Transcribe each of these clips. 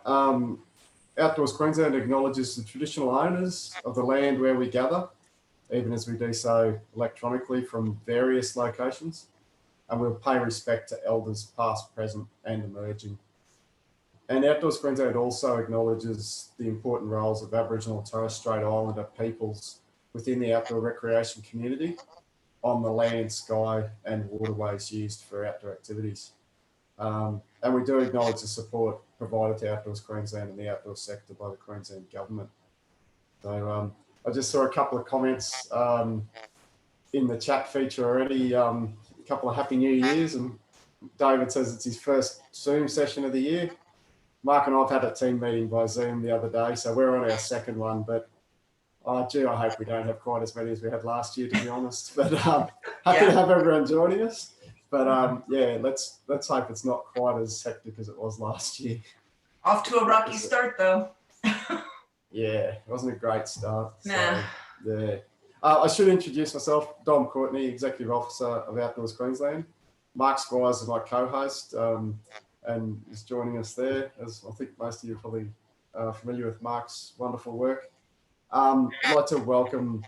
Outdoors Queensland acknowledges the traditional owners of the land where we gather, even as we do so electronically from various locations, and we'll pay respect to elders past, present and emerging. And Outdoors Queensland also acknowledges the important roles of Aboriginal and Torres Strait Islander peoples within the outdoor recreation community on the land, sky and waterways used for outdoor activities. And we do acknowledge the support provided to Outdoors Queensland and the outdoor sector by the Queensland Government. So I just saw a couple of comments in the chat feature already, a couple of Happy New Years, and David says it's his first Zoom session of the year. Mark and I have had a team meeting by Zoom the other day, so we're on our second one, but gee, I hope we don't have quite as many as we had last year, to be honest. But happy to have everyone joining us. But yeah, let's hope it's not quite as hectic as it was last year. Off to a rocky start, though. Yeah, it wasn't a great start. Nah. So, yeah. I should introduce myself, Dom Courtney, Executive Officer of Outdoors Queensland. Mark Squires is my co-host and is joining us there, as I think most of you are probably familiar with Mark's wonderful work. I'd like to welcome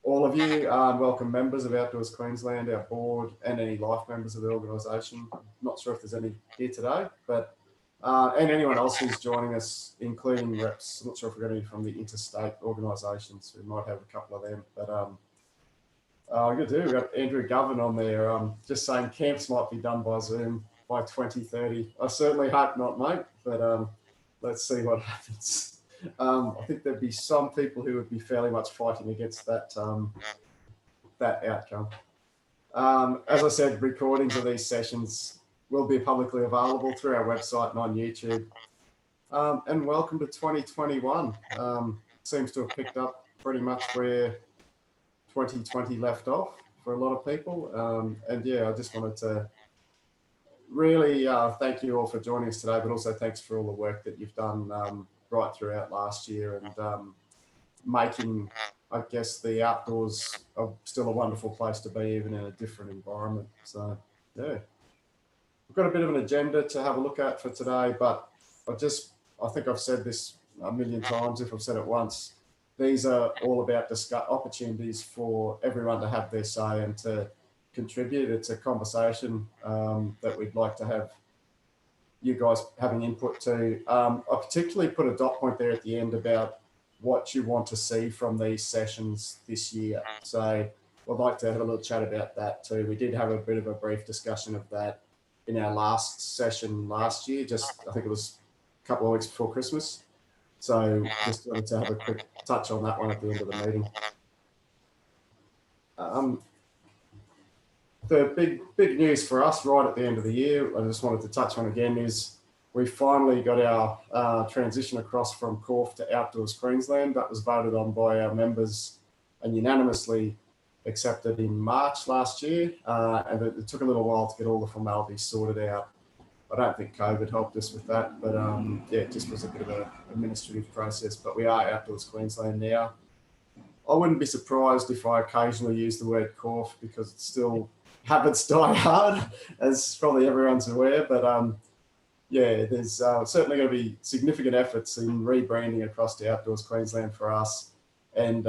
all of you, welcome members of Outdoors Queensland, our board, and any life members of the organisation. I'm not sure if there's any here today, but and anyone else who's joining us, including reps. I'm not sure if we're going to be from the interstate organisations. We might have a couple of them, but we've got Andrew Govan on there, just saying camps might be done by Zoom by 2030. I certainly hope not, mate, but let's see what happens. I think there'd be some people who would be fairly much fighting against that that outcome. As I said, recordings of these sessions will be publicly available through our website and on YouTube. And welcome to 2021. Seems to have picked up pretty much where 2020 left off for a lot of people. And yeah, I just wanted to really thank you all for joining us today, but also thanks for all the work that you've done right throughout last year and making, I guess, the outdoors still a wonderful place to be, even in a different environment. So yeah, we've got a bit of an agenda to have a look at for today, but I think I've said this a million times if I've said it once. These are all about opportunities for everyone to have their say and to contribute. It's a conversation that we'd like to have you guys having input to. I particularly put a dot point there at the end about what you want to see from these sessions this year. So I'd like to have a little chat about that too. We did have a bit of a brief discussion of that in our last session last year, I think it was a couple of weeks before Christmas. So just wanted to have a quick touch on that one at the end of the meeting. The big news for us right at the end of the year, I just wanted to touch on again, is we finally got our transition across from Corf to Outdoors Queensland. That was voted on by our members and unanimously accepted in March last year. And it took a little while to get all the formalities sorted out. I don't think COVID helped us with that, but yeah, it just was a bit of an administrative process. But we are Outdoors Queensland now. I wouldn't be surprised if I occasionally use the word Corf because it's still habits die hard, as probably everyone's aware. But yeah, there's certainly going to be significant efforts in rebranding across to Outdoors Queensland for us, and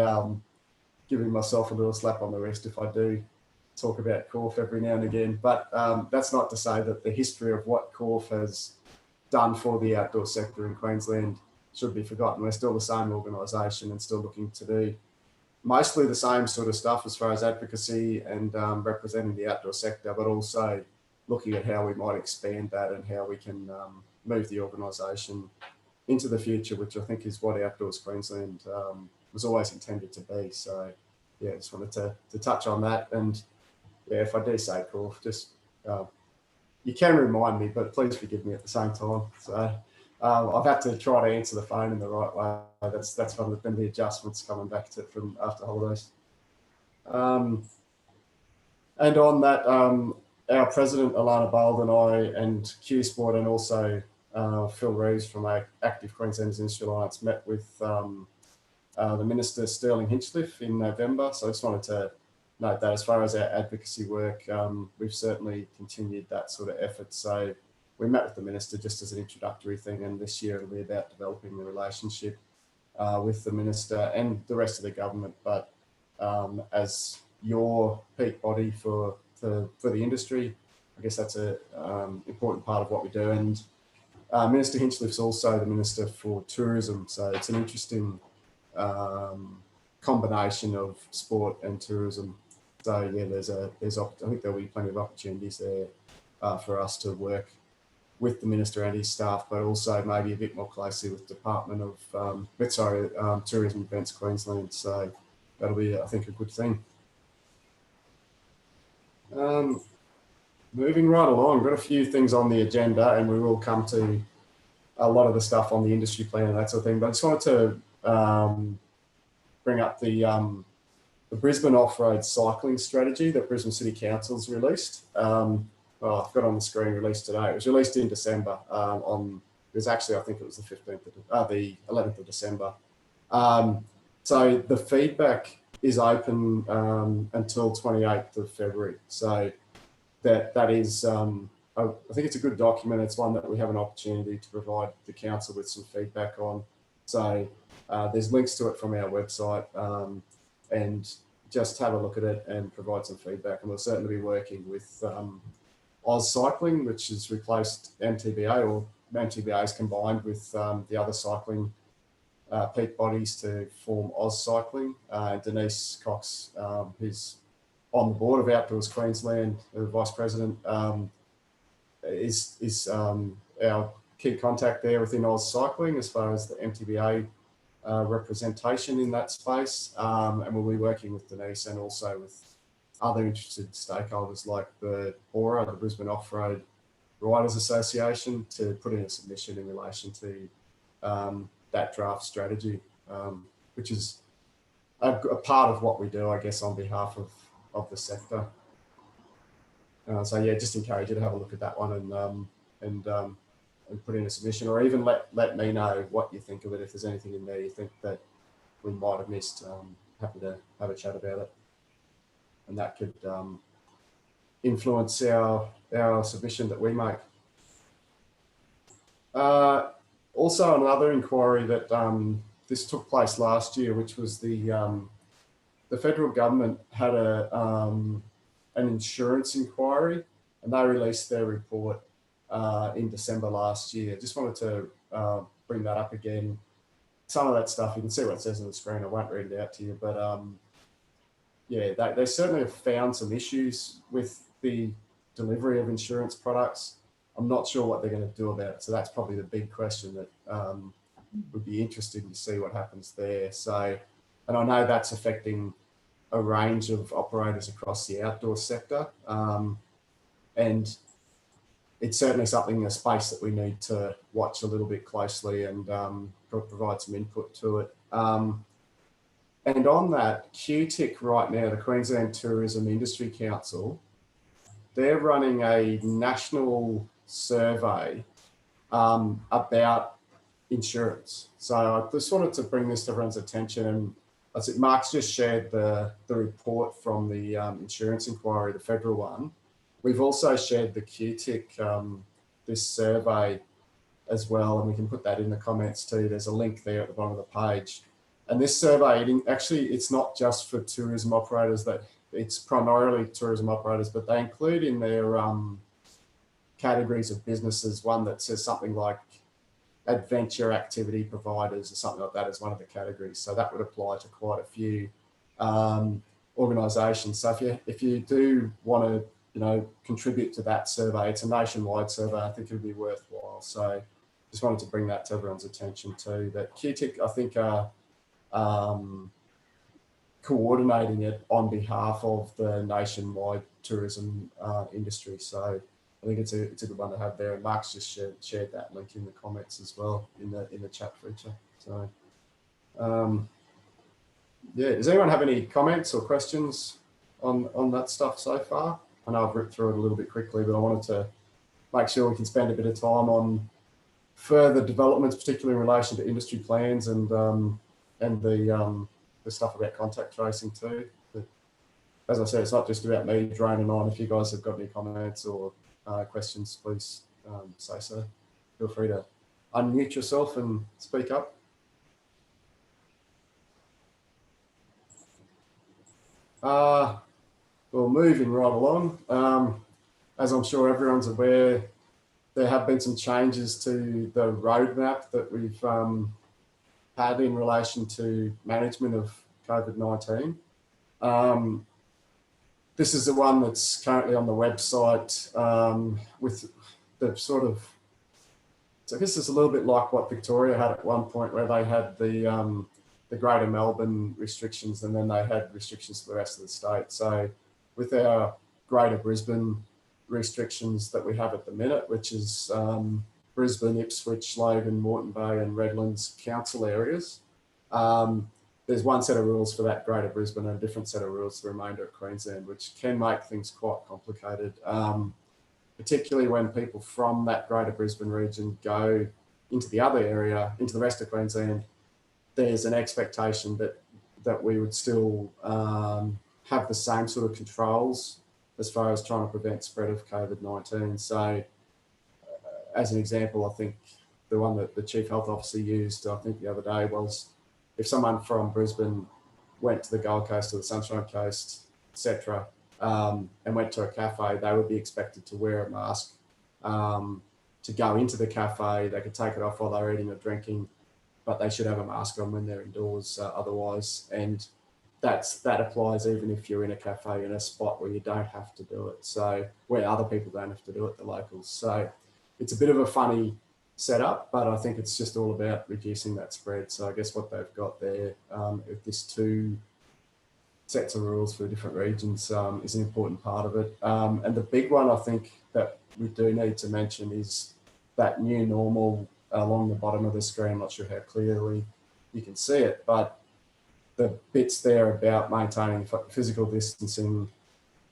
giving myself a little slap on the wrist if I do talk about Corf every now and again. But that's not to say that the history of what Corf has done for the outdoor sector in Queensland should be forgotten. We're still the same organisation and still looking to do mostly the same sort of stuff as far as advocacy and representing the outdoor sector, but also looking at how we might expand that and how we can move the organisation into the future, which I think is what Outdoors Queensland was always intended to be. So yeah, just wanted to touch on that. And yeah, if I do say Corf, just you can remind me, but please forgive me at the same time. So I've had to try to answer the phone in the right way. That's one of the adjustments coming back to from after holidays. And on that, our president Alana Bold and I and Q Sport and also Phil Reeves from our Active Queensland's Industry Alliance met with the Minister Sterling Hinchliffe in November. So I just wanted to note that as far as our advocacy work, we've certainly continued that sort of effort. So we met with the minister just as an introductory thing, and this year it'll be about developing the relationship with the minister and the rest of the government. But as your peak body for the industry, I guess that's a important part of what we do. And Minister Hinchlife's also the Minister for Tourism, so it's an interesting combination of sport and tourism. So yeah, I think there'll be plenty of opportunities there for us to work with the minister and his staff, but also maybe a bit more closely with Department of Tourism Events Queensland. So that'll be, I think, a good thing. Moving right along, got a few things on the agenda, and we will come to a lot of the stuff on the industry plan and that sort of thing. But I just wanted to bring up the Brisbane off-road cycling strategy that Brisbane City Council's released. Well, I've got on the screen released today. It was released in December it was actually, I think it was the 11th of December. So the feedback is open until 28th of February. So that is, I think it's a good document. It's one that we have an opportunity to provide the council with some feedback on. So there's links to it from our website, and just have a look at it and provide some feedback. And we'll certainly be working with Oz Cycling, which has replaced MTBA, or MTBA's combined with the other cycling peak bodies to form Oz Cycling. Denise Cox, who's on the board of Outdoors Queensland, the Vice President, is our key contact there within Oz Cycling as far as the MTBA representation in that space. And we'll be working with Denise and also with other interested stakeholders like the BORA, the Brisbane Off-Road Riders Association, to put in a submission in relation to that draft strategy, which is a part of what we do, I guess, on behalf of the sector. So yeah, just encourage you to have a look at that one and put in a submission, or even let me know what you think of it. If there's anything in there you think that we might have missed, happy to have a chat about it. And that could influence our submission that we make. Also, another inquiry that this took place last year, which was the federal government had an insurance inquiry, and they released their report in December last year. Just wanted to bring that up again. Some of that stuff, you can see what it says on the screen. I won't read it out to you, but yeah, they certainly have found some issues with the delivery of insurance products. I'm not sure what they're going to do about it. So that's probably the big question that would be interesting to see what happens there. So, and I know that's affecting a range of operators across the outdoor sector. And it's certainly something, a space that we need to watch a little bit closely and provide some input to it. And on that, QATIC right now, the Queensland Tourism Industry Council, they're running a national survey about insurance. So I just wanted to bring this to everyone's attention. And I think Mark's just shared the report from the insurance inquiry, the federal one. We've also shared the QATIC, this survey as well, and we can put that in the comments too. There's a link there at the bottom of the page. And this survey, it's not just for tourism operators, that it's primarily tourism operators, but they include in their categories of businesses one that says something like adventure activity providers or something like that as one of the categories. So that would apply to quite a few organisations. So if you do want to contribute to that survey, it's a nationwide survey. I think it would be worthwhile. So just wanted to bring that to everyone's attention too. That QATIC, I think, are coordinating it on behalf of the nationwide tourism industry. So I think it's a good one to have there. And Mark's just shared that link in the comments as well in the chat feature. So yeah, does anyone have any comments or questions on that stuff so far? I know I've ripped through it a little bit quickly, but I wanted to make sure we can spend a bit of time on further developments, particularly in relation to industry plans and the stuff about contact tracing too. But as I said, it's not just about me droning on. If you guys have got any comments or questions, please say so. Feel free to unmute yourself and speak up. Well, moving right along, as I'm sure everyone's aware, there have been some changes to the road map that we've had in relation to management of COVID-19. This is the one that's currently on the website with the sort of, so I guess it's a little bit like what Victoria had at one point, where they had the Greater Melbourne restrictions, and then they had restrictions for the rest of the state. So with our Greater Brisbane restrictions that we have at the minute, which is Brisbane, Ipswich, Logan, Moreton Bay and Redlands council areas, there's one set of rules for that Greater Brisbane and a different set of rules for the remainder of Queensland, which can make things quite complicated, particularly when people from that Greater Brisbane region go into the other area, into the rest of Queensland. There's an expectation that we would still have the same sort of controls as far as trying to prevent spread of COVID-19. So as an example, I think the one that the Chief Health Officer used, I think the other day, was if someone from Brisbane went to the Gold Coast or the Sunshine Coast, etc., and went to a cafe, they would be expected to wear a mask to go into the cafe. They could take it off while they're eating or drinking, but they should have a mask on when they're indoors otherwise. And that applies even if you're in a cafe in a spot where you don't have to do it. So where other people don't have to do it, the locals. So it's a bit of a funny setup, but I think it's just all about reducing that spread. So I guess what they've got there with this 2 sets of rules for different regions is an important part of it. And the big one I think that we do need to mention is that new normal along the bottom of the screen. I'm not sure how clearly you can see it, but the bits there about maintaining physical distancing,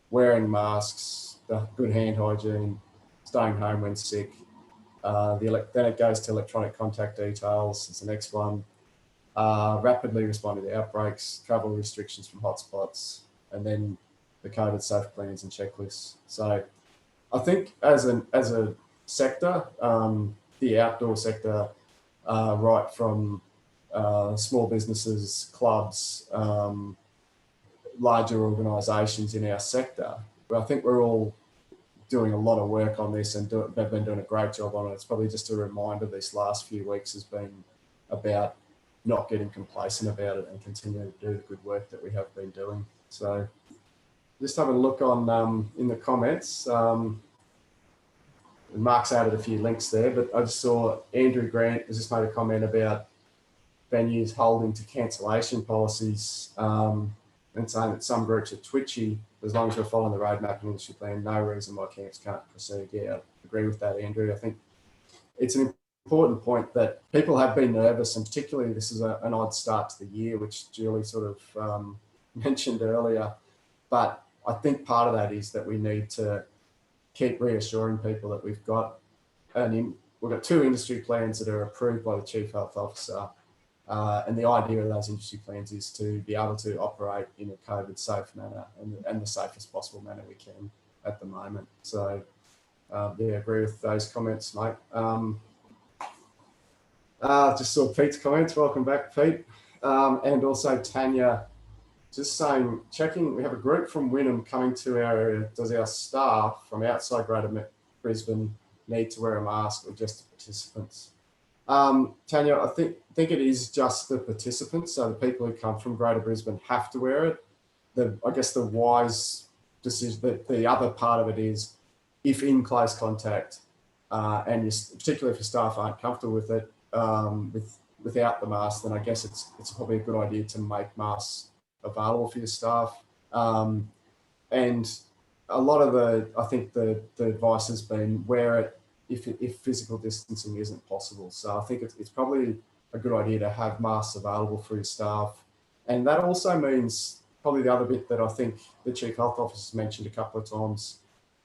wearing masks, the good hand hygiene, staying home when sick. Then it goes to electronic contact details. It's the next one. Rapidly responding to outbreaks, travel restrictions from hotspots, and then the COVID safe plans and checklists. So I think as a sector, the outdoor sector, right from small businesses, clubs, larger organisations in our sector, I think we're all doing a lot of work on this and they've been doing a great job on it. It's probably just a reminder this last few weeks has been about not getting complacent about it and continuing to do the good work that we have been doing. So just have a look on in the comments. Mark's added a few links there, but I just saw Andrew Grant has just made a comment about venues holding to cancellation policies and saying that some groups are twitchy. As long as we're following the roadmap and industry plan, no reason why camps can't proceed. Yeah, I agree with that, Andrew. I think it's an important point that people have been nervous, and particularly this is an odd start to the year, which Julie sort of mentioned earlier. But I think part of that is that we need to keep reassuring people that we've got 2 industry plans that are approved by the Chief Health Officer. And the idea of those industry plans is to be able to operate in a COVID safe manner and the safest possible manner we can at the moment. So yeah, agree with those comments, mate. Just saw Pete's comments. Welcome back, Pete. And also Tanya, just saying, checking, we have a group from Wynnum coming to our area. Does our staff from outside Greater Brisbane need to wear a mask or just the participants? Tanya, I think it is just the participants. So the people who come from Greater Brisbane have to wear it. I guess the wise decision, the other part of it is if in close contact, and particularly if your staff aren't comfortable with it, without the mask, then I guess it's probably a good idea to make masks available for your staff. And a lot of I think the advice has been wear it if physical distancing isn't possible. So I think it's probably a good idea to have masks available for your staff. And that also means probably the other bit that I think the Chief Health Officer mentioned a couple of times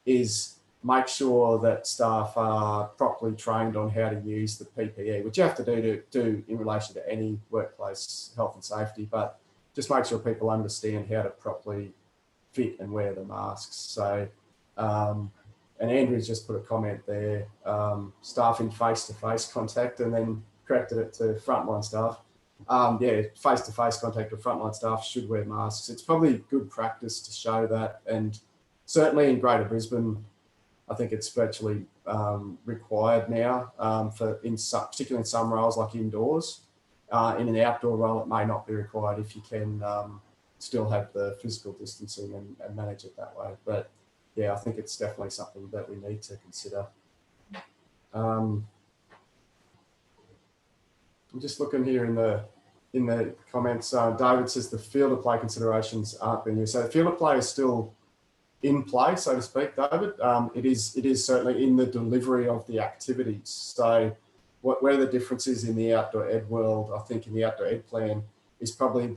is make sure that staff are properly trained on how to use the PPE, which you have to do in relation to any workplace health and safety, but just make sure people understand how to properly fit and wear the masks. So, And Andrew's just put a comment there, staff in face-to-face contact, and then corrected it to frontline staff. Yeah, face-to-face contact with frontline staff should wear masks. It's probably good practice to show that. And certainly in Greater Brisbane, I think it's virtually required now particularly in some roles like indoors. In an outdoor role, it may not be required if you can still have the physical distancing and manage it that way. But yeah, I think it's definitely something that we need to consider. I'm just looking here in the comments. David says the field of play considerations aren't being used. So the field of play is still in play, so to speak, David. It is certainly in the delivery of the activities. So where the difference is in the outdoor ed world, I think in the outdoor ed plan is probably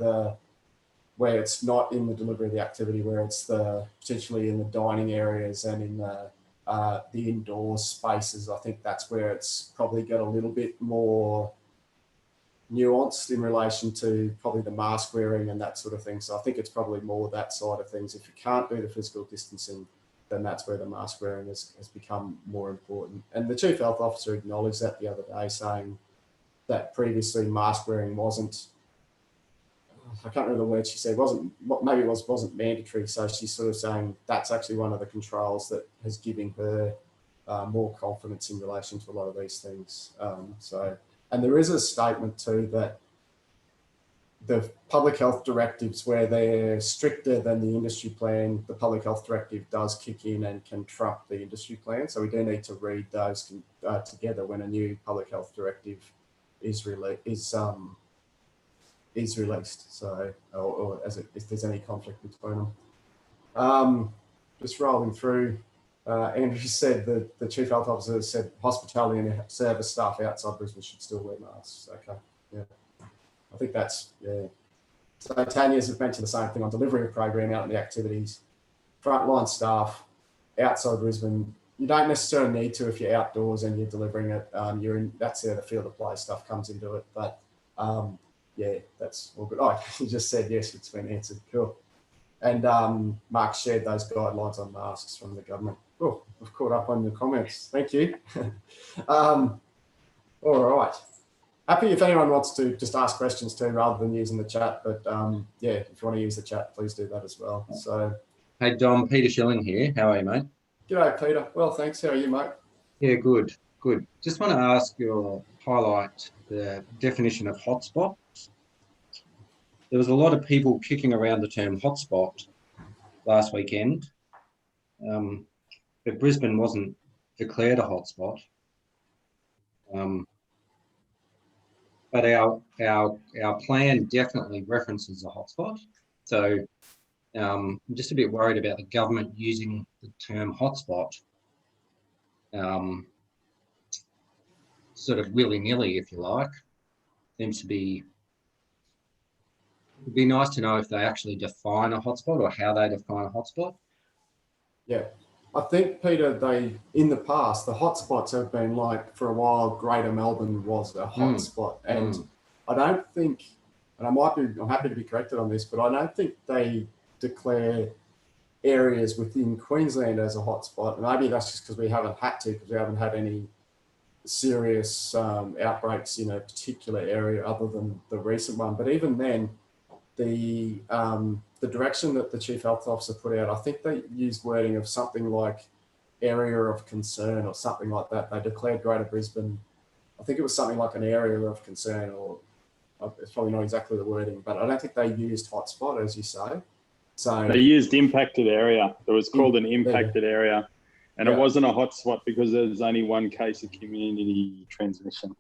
where it's not in the delivery of the activity, where it's potentially in the dining areas and in the indoor spaces. I think that's where it's probably got a little bit more nuanced in relation to probably the mask wearing and that sort of thing. So I think it's probably more that side of things. If you can't do the physical distancing, then that's where the mask wearing has become more important. And the Chief Health Officer acknowledged that the other day, saying that previously mask wearing wasn't, I can't remember the word she said, wasn't mandatory. So she's sort of saying that's actually one of the controls that has given her more confidence in relation to a lot of these things. And there is a statement too that the public health directives, where they're stricter than the industry plan, the public health directive does kick in and can trump the industry plan. So we do need to read those together when a new public health directive is released. So, or if there's any conflict between them. Just rolling through. Andrew said that the Chief Health Officer said hospitality and service staff outside Brisbane should still wear masks. Okay, yeah. I think that's, yeah. So Tanya's mentioned the same thing on delivery of program out in the activities. Frontline staff outside Brisbane, you don't necessarily need to if you're outdoors and you're delivering it. That's where the field of play stuff comes into it. But yeah, that's all good. Oh, you just said yes, it's been answered. Cool. And Mark shared those guidelines on masks from the government. Oh, I've caught up on the comments. Thank you. All right. Happy if anyone wants to just ask questions too, rather than using the chat. But yeah, if you want to use the chat, please do that as well. So, hey Dom, Peter Schilling here. How are you, mate? G'day, Peter. Well, thanks. How are you, mate? Yeah, good. Just want to ask you, highlight the definition of hotspot. There was a lot of people kicking around the term hotspot last weekend, but Brisbane wasn't declared a hotspot. But our plan definitely references a hotspot. So I'm just a bit worried about the government using the term hotspot sort of willy-nilly, if you like. Seems to be, it'd be nice to know if they actually define a hotspot or how they define a hotspot. Yeah. I think, Peter, in the past, the hotspots have been like, for a while, Greater Melbourne was a hotspot. And I don't think, and I'm happy to be corrected on this, but I don't think they declare areas within Queensland as a hotspot. Maybe that's just because we haven't had to, because we haven't had any serious outbreaks in a particular area other than the recent one. But even then, the direction that the Chief Health Officer put out, I think they used wording of something like area of concern or something like that. They declared Greater Brisbane, I think it was something like an area of concern, or it's probably not exactly the wording, but I don't think they used hotspot, as you say. So they used impacted area. It was called an impacted area. And it wasn't a hotspot because there's only one case of community transmission.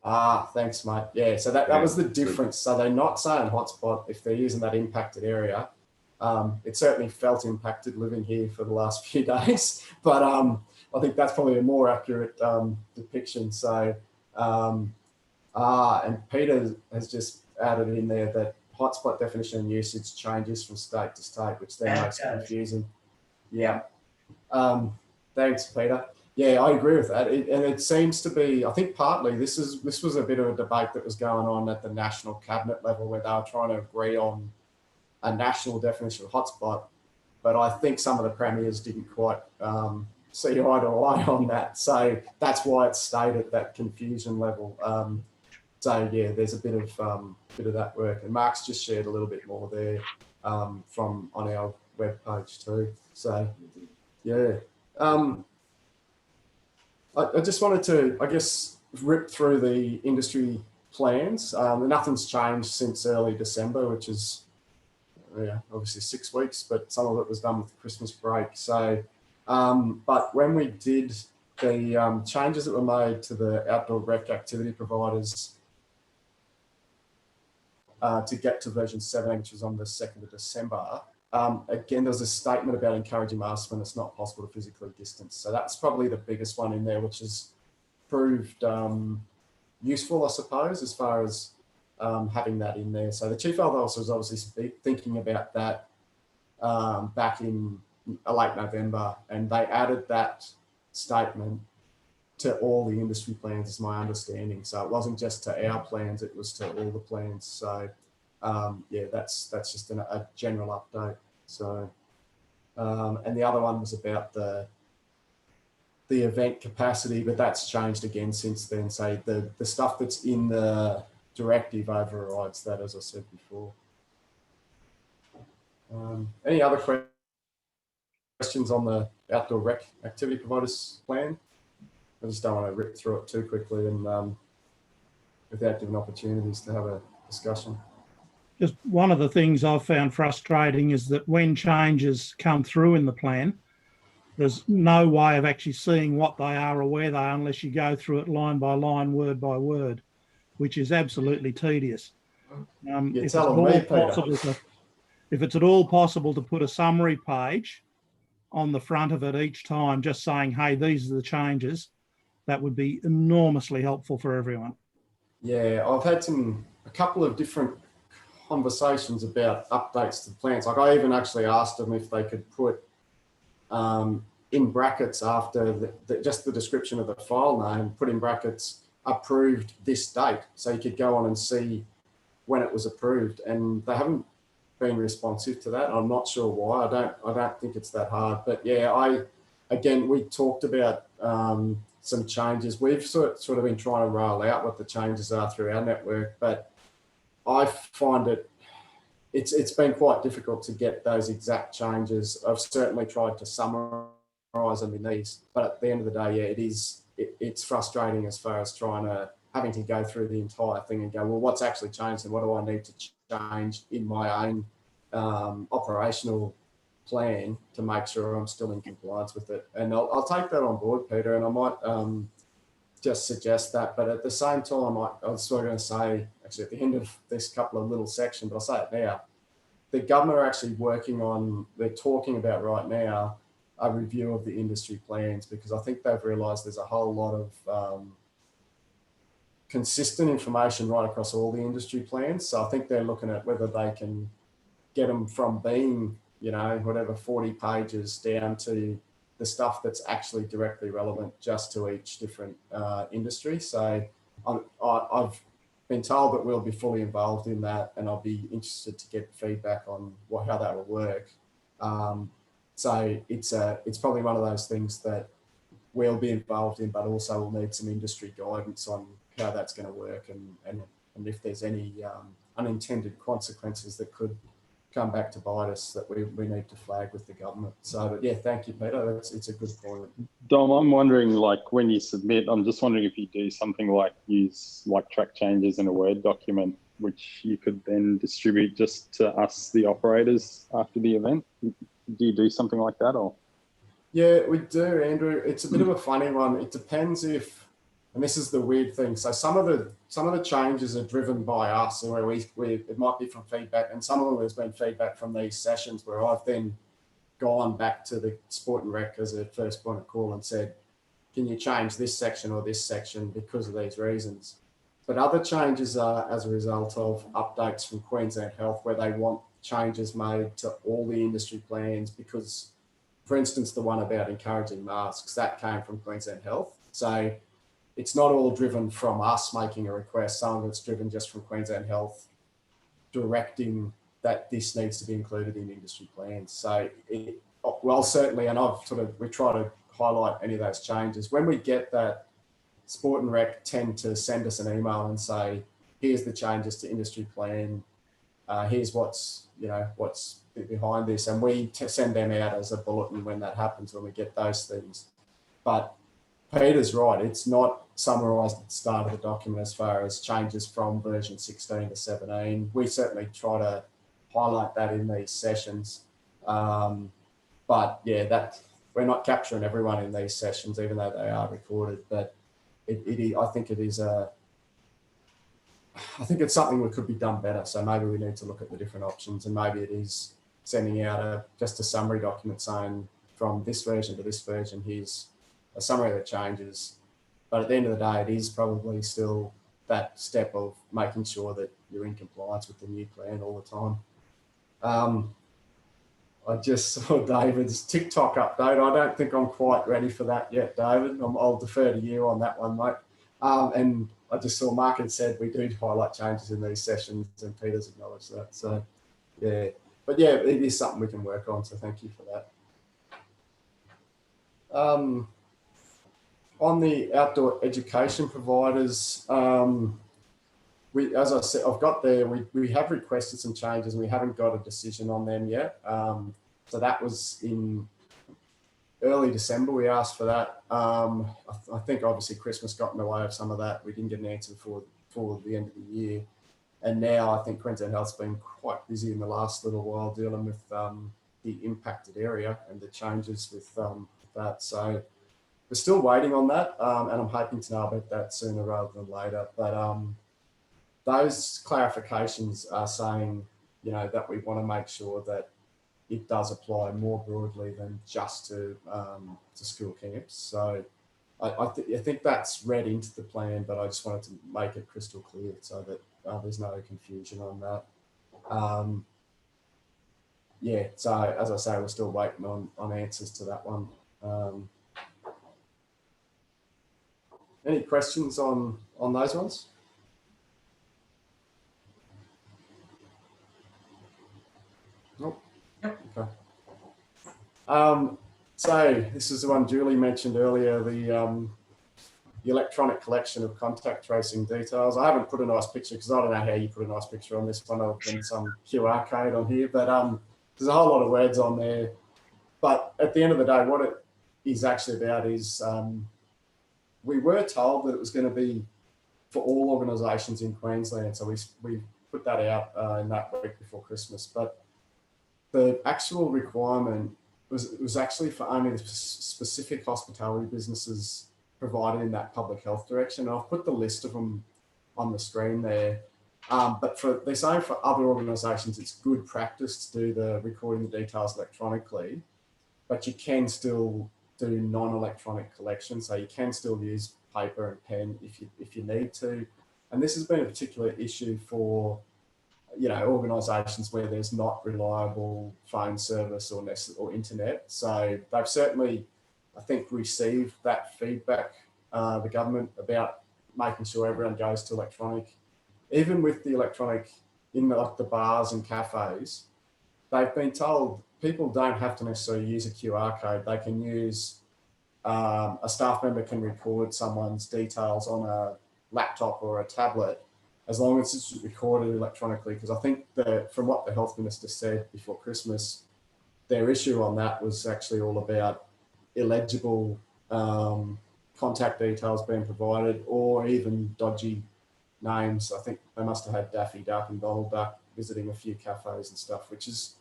Ah, thanks, mate. Yeah, so that was the difference. So they're not saying hotspot if they're using that impacted area. It certainly felt impacted living here for the last few days, but I think that's probably a more accurate depiction. So, and Peter has just added in there that hotspot definition and usage changes from state to state, which then makes it confusing. Yeah. Thanks, Peter. Yeah, I agree with that. And it seems to be, I think partly this was a bit of a debate that was going on at the national cabinet level, where they were trying to agree on a national definition of hotspot. But I think some of the premiers didn't quite see eye to eye on that. So that's why it's stayed at that confusion level. So yeah, there's a bit of that work, and Mark's just shared a little bit more there from on our webpage too. So yeah, I just wanted to, I guess, rip through the industry plans. Nothing's changed since early December, which is obviously 6 weeks, but some of it was done with the Christmas break. So, but when we did the changes that were made to the outdoor rec activity providers to get to version 17, which was on the 2nd of December, again, there's a statement about encouraging masks when it's not possible to physically distance. So that's probably the biggest one in there, which has proved useful, I suppose, as far as having that in there. So the Chief Health Officer was obviously thinking about that back in late November, and they added that statement to all the industry plans, is my understanding. So it wasn't just to our plans, it was to all the plans. So yeah, that's just a general update. So and the other one was about the event capacity, but that's changed again since then. So the stuff that's in the directive overrides that, as I said before. Any other questions on the outdoor rec activity providers plan? I just don't want to rip through it too quickly and without giving opportunities to have a discussion. Just one of the things I've found frustrating is that when changes come through in the plan, there's no way of actually seeing what they are or where they are unless you go through it line by line, word by word, which is absolutely tedious. If it's at all possible to put a summary page on the front of it each time, just saying, hey, these are the changes, that would be enormously helpful for everyone. Yeah, I've had a couple of different conversations about updates to the plans. Like I even actually asked them if they could put in brackets after just the description of the file name, put in brackets approved this date, so you could go on and see when it was approved, and they haven't been responsive to that. I'm not sure why. I don't think it's that hard, but yeah, we talked about some changes. We've sort of been trying to roll out what the changes are through our network, but I find it's been quite difficult to get those exact changes. I've certainly tried to summarise them in these, but at the end of the day, yeah, it's frustrating as far as having to go through the entire thing and go, well, what's actually changed and what do I need to change in my own operational plan to make sure I'm still in compliance with it. And I'll take that on board, Peter, and I might just suggest that. But at the same time, I was sort of going to say, actually at the end of this couple of little sections, but I'll say it now, the government are actually they're talking about right now a review of the industry plans, because I think they've realised there's a whole lot of consistent information right across all the industry plans. So I think they're looking at whether they can get them from being, whatever, 40 pages down to the stuff that's actually directly relevant just to each different industry. So I've been told that we'll be fully involved in that, and I'll be interested to get feedback on how that will work. So it's probably one of those things that we'll be involved in, but also we'll need some industry guidance on how that's going to work and if there's any unintended consequences that could come back to bite us that we need to flag with the government. So, but yeah, thank you, Peter. It's a good point. Dom, I'm wondering, like when you submit, I'm just wondering if you do something like use track changes in a Word document, which you could then distribute just to us, the operators, after the event. Do you do something like that, or? Yeah, we do, Andrew. It's a bit of a funny one. It depends if, and this is the weird thing. So some of the changes are driven by us, or it might be from feedback, and some of them has been feedback from these sessions where I've then gone back to the Sport and Rec as a first point of call and said, can you change this section or this section because of these reasons? But other changes are as a result of updates from Queensland Health where they want changes made to all the industry plans because, for instance, the one about encouraging masks, that came from Queensland Health. So it's not all driven from us making a request. Some of it's driven just from Queensland Health directing that this needs to be included in industry plans. So, certainly, and we try to highlight any of those changes. When we get that, Sport and Rec tend to send us an email and say, here's the changes to industry plan. Here's what's behind this. And we send them out as a bulletin when that happens, when we get those things. But Peter's right, it's not summarised at the start of the document as far as changes from version 16 to 17. We certainly try to highlight that in these sessions. But yeah, we're not capturing everyone in these sessions, even though they are recorded. But I think it's something that could be done better. So maybe we need to look at the different options, and maybe it is sending out just a summary document saying from this version to this version, here's a summary of the changes. But at the end of the day, it is probably still that step of making sure that you're in compliance with the new plan all the time. I just saw David's TikTok update. I don't think I'm quite ready for that yet, David. I'll defer to you on that one, mate. And I just saw Mark had said we do highlight changes in these sessions, and Peter's acknowledged that. So, yeah. But yeah, it is something we can work on. So thank you for that. On the outdoor education providers, as I said, I've got there, we have requested some changes and we haven't got a decision on them yet. So that was in early December, we asked for that. I think obviously Christmas got in the way of some of that. We didn't get an answer for the end of the year. And now I think Queensland Health's been quite busy in the last little while dealing with the impacted area and the changes with that. So we're still waiting on that, and I'm hoping to know about that sooner rather than later. But those clarifications are saying, that we want to make sure that it does apply more broadly than just to school camps. So I think that's read into the plan, but I just wanted to make it crystal clear so that there's no confusion on that. Yeah, so as I say, we're still waiting on answers to that one. Any questions on those ones? Nope. Yep. Okay. So this is the one Julie mentioned earlier, the electronic collection of contact tracing details. I haven't put a nice picture because I don't know how you put a nice picture on this one other than some QR code on here, but there's a whole lot of words on there. But at the end of the day, what it is actually about is we were told that it was going to be for all organisations in Queensland. So we put that out in that week before Christmas. But the actual requirement was actually for only the specific hospitality businesses provided in that public health direction. And I've put the list of them on the screen there. But they're saying for other organisations, it's good practice to do the recording the details electronically, but you can still do non-electronic collection. So you can still use paper and pen if you need to. And this has been a particular issue for, organisations where there's not reliable phone service or internet. So they've certainly, I think, received that feedback, the government, about making sure everyone goes to electronic. Even with the electronic in the bars and cafes, they've been told people don't have to necessarily use a QR code. They can use, a staff member can record someone's details on a laptop or a tablet, as long as it's recorded electronically. Because I think from what the health minister said before Christmas, their issue on that was actually all about illegible contact details being provided, or even dodgy names. I think they must have had Daffy Duck and Donald Duck visiting a few cafes and stuff, which is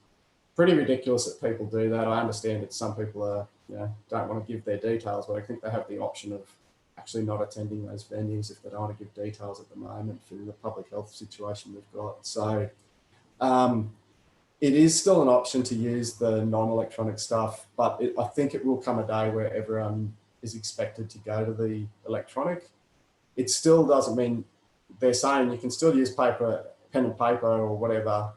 pretty ridiculous that people do that. I understand that some people are, don't want to give their details, but I think they have the option of actually not attending those venues if they don't want to give details at the moment for the public health situation we've got. So it is still an option to use the non-electronic stuff, but I think it will come a day where everyone is expected to go to the electronic. It still doesn't mean, they're saying you can still use pen and paper or whatever,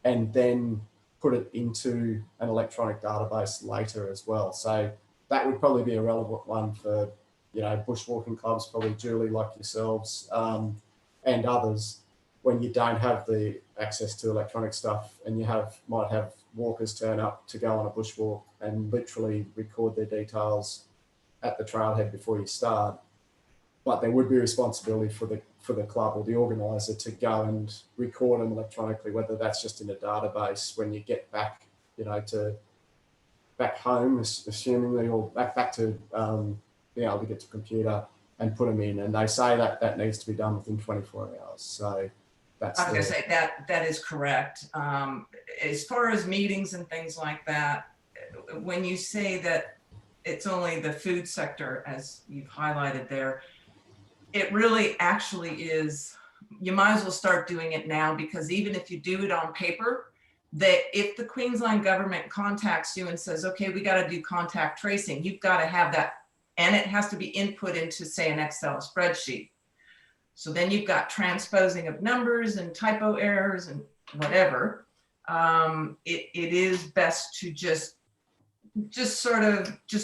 and then put it into an electronic database later as well. So that would probably be a relevant one for, bushwalking clubs, probably Julie, like yourselves, and others, when you don't have the access to electronic stuff and you might have walkers turn up to go on a bushwalk and literally record their details at the trailhead before you start. But there would be responsibility for the club or the organiser to go and record them electronically, whether that's just in a database when you get back, to back home, assumingly, or back to being able to get to a computer and put them in. And they say that needs to be done within 24 hours. So that's. I was going to say that is correct. As far as meetings and things like that, when you say that it's only the food sector, as you've highlighted there, it really actually is, you might as well start doing it now, because even if you do it on paper, if the Queensland government contacts you and says, okay, we got to do contact tracing, you've got to have that, and it has to be input into, say, an Excel spreadsheet. So then you've got transposing of numbers and typo errors and whatever. It is best to just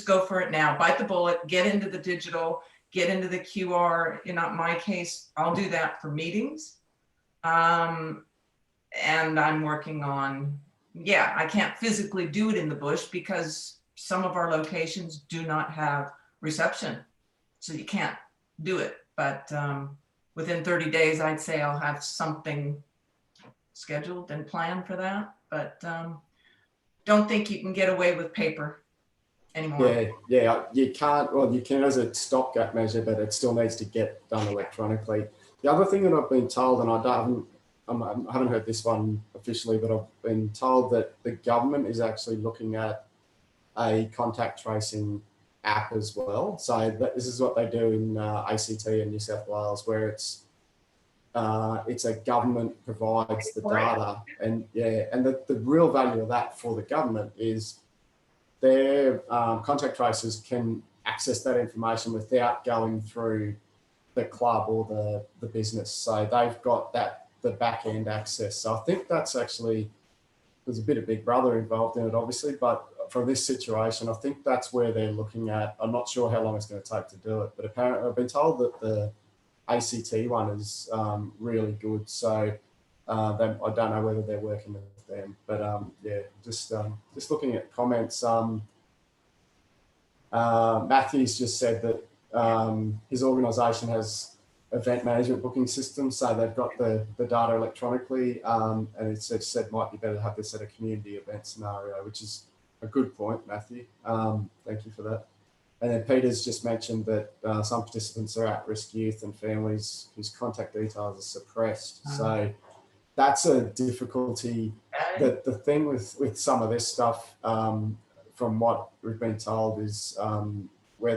go for it now, bite the bullet, get into the digital, get into the QR. In my case, I'll do that for meetings. And I'm working on, I can't physically do it in the bush because some of our locations do not have reception. So you can't do it. But within 30 days, I'd say I'll have something scheduled and planned for that. But don't think you can get away with paper anymore. Yeah, you can't. Well, you can as a stopgap measure, but it still needs to get done electronically. The other thing that I've been told, and I haven't heard this one officially, but I've been told that the government is actually looking at a contact tracing app as well. So this is what they do in ACT and New South Wales, where it's a government provides the data, and the real value of that for the government is their contact tracers can access that information without going through the club or the business. So they've got the back end access. So I think that's actually, there's a bit of Big Brother involved in it, obviously, but for this situation, I think that's where they're looking at. I'm not sure how long it's going to take to do it, but apparently I've been told that the ACT one is really good. So I don't know whether they're working with them, but just looking at comments. Matthew's just said that his organisation has event management booking systems, so they've got the data electronically, and it's said might be better to have this at a community event scenario, which is a good point, Matthew. Thank you for that. And then Peter's just mentioned that some participants are at-risk youth and families whose contact details are suppressed. So that's a difficulty. The thing with some of this stuff, from what we've been told, is where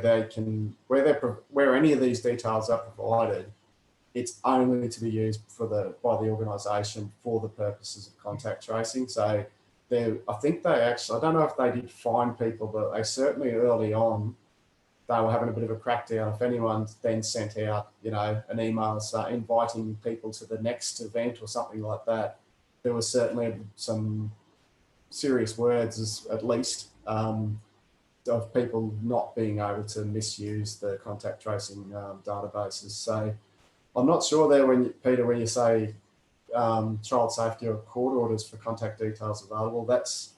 any of these details are provided, it's only to be used by the organisation for the purposes of contact tracing. So I think they actually, I don't know if they did fine people, but they certainly early on, they were having a bit of a crackdown. If anyone then sent out, an email inviting people to the next event or something like that, there was certainly some serious words, at least, of people not being able to misuse the contact tracing databases. So I'm not sure there, Peter, when you say child safety or court orders for contact details available, that's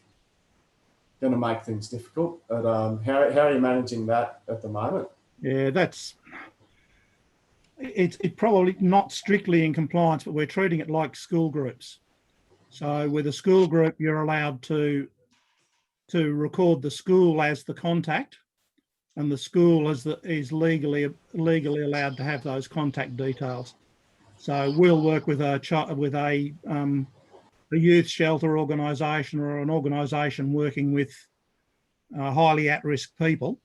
going to make things difficult. But how are you managing that at the moment? Yeah, it's probably not strictly in compliance, but we're treating it like school groups. So with a school group, you're allowed to record the school as the contact, and the school is legally allowed to have those contact details. So we'll work with a youth shelter organisation or an organisation working with highly at-risk people,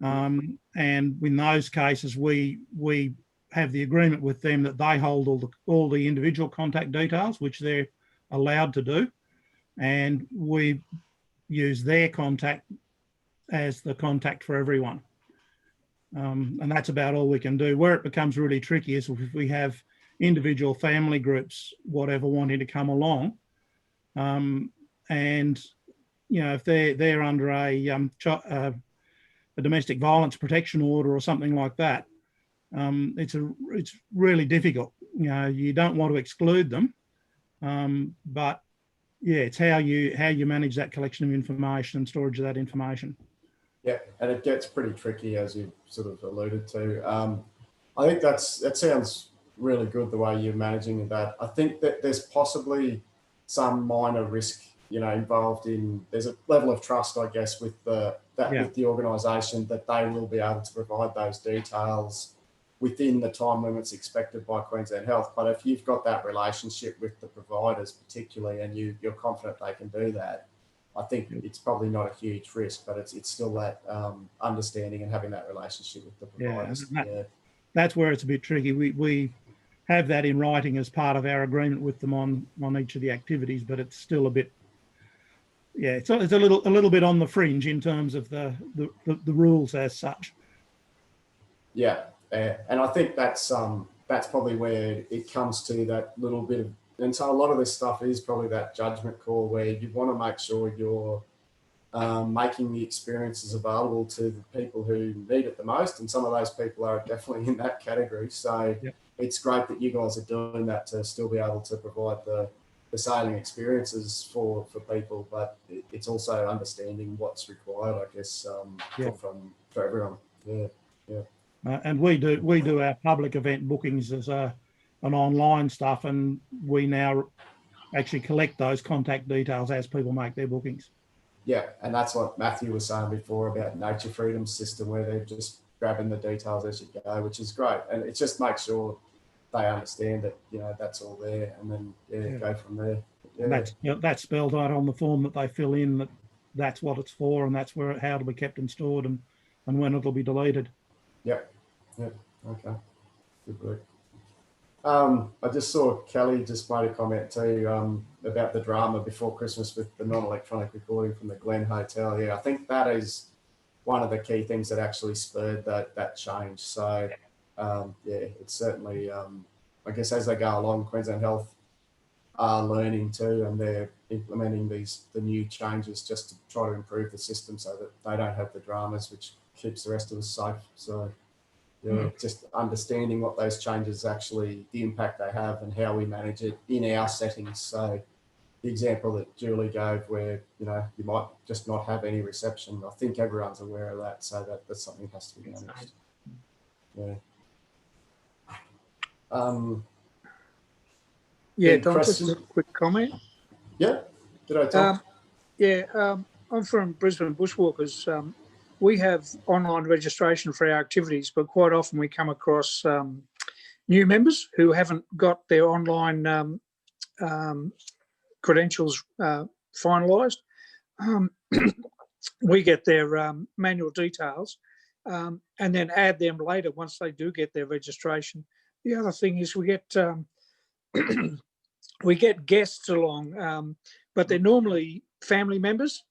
and in those cases we have the agreement with them that they hold all the individual contact details, which they're allowed to do, and we use their contact as the contact for everyone. And that's about all we can do. Where it becomes really tricky is if we have individual family groups, whatever, wanting to come along, and if they're under a domestic violence protection order or something like that, it's really difficult. You don't want to exclude them, but yeah, it's how you manage that collection of information and storage of that information. Yeah, and it gets pretty tricky, as you sort of alluded to. I think that sounds really good, the way you're managing that. I think that there's possibly some minor risk, involved in. There's a level of trust, I guess, with with the organisation, that they will be able to provide those details within the time limits expected by Queensland Health. But if you've got that relationship with the providers, particularly, and you're confident they can do that, I think it's probably not a huge risk, but it's still that understanding and having that relationship with the providers. That's where it's a bit tricky. We have that in writing as part of our agreement with them on each of the activities, but it's still a bit, it's a little bit on the fringe in terms of the rules as such. Yeah, and I think that's probably where it comes to that little bit of. And so a lot of this stuff is probably that judgment call, where you want to make sure you're making the experiences available to the people who need it the most. And some of those people are definitely in that category. So it's great that you guys are doing that to still be able to provide the sailing experiences for people. But it's also understanding what's required, I guess, for everyone. And we do our public event bookings as an online stuff, and we now actually collect those contact details as people make their bookings. Yeah, and that's what Matthew was saying before about Nature Freedom's system, where they're just grabbing the details as you go, which is great. And it just makes sure they understand that, that's all there, and then go from there. Yeah. That's spelled out on the form that they fill in, that's what it's for, and that's how it'll be kept and stored, and when it'll be deleted. Yep. Okay. Good work. I just saw Kelly just made a comment too about the drama before Christmas with the non-electronic recording from the Glen Hotel. Yeah, I think that is one of the key things that actually spurred that change. So, it's certainly, I guess, as they go along, Queensland Health are learning too, and they're implementing the new changes just to try to improve the system so that they don't have the dramas, which keeps the rest of us safe. So. Just understanding what those changes actually, the impact they have, and how we manage it in our settings. So the example that Julie gave, where, you might just not have any reception, I think everyone's aware of that, so that's something that has to be managed. Don, just a quick comment. Yeah, g'day, Tom. I'm from Brisbane Bushwalkers. We have online registration for our activities, but quite often we come across new members who haven't got their online credentials finalised. We get their manual details and then add them later once they do get their registration. The other thing is we get we get guests along, but they're normally family members.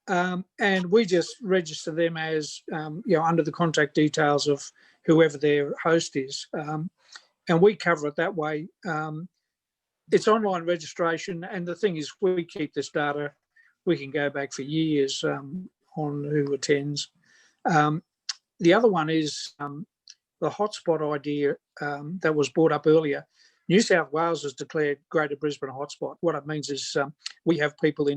And we just register them as, under the contact details of whoever their host is. And we cover it that way. It's online registration. And the thing is, we keep this data. We can go back for years on who attends. The other one is the hotspot idea that was brought up earlier. New South Wales has declared Greater Brisbane a hotspot. What it means is we have people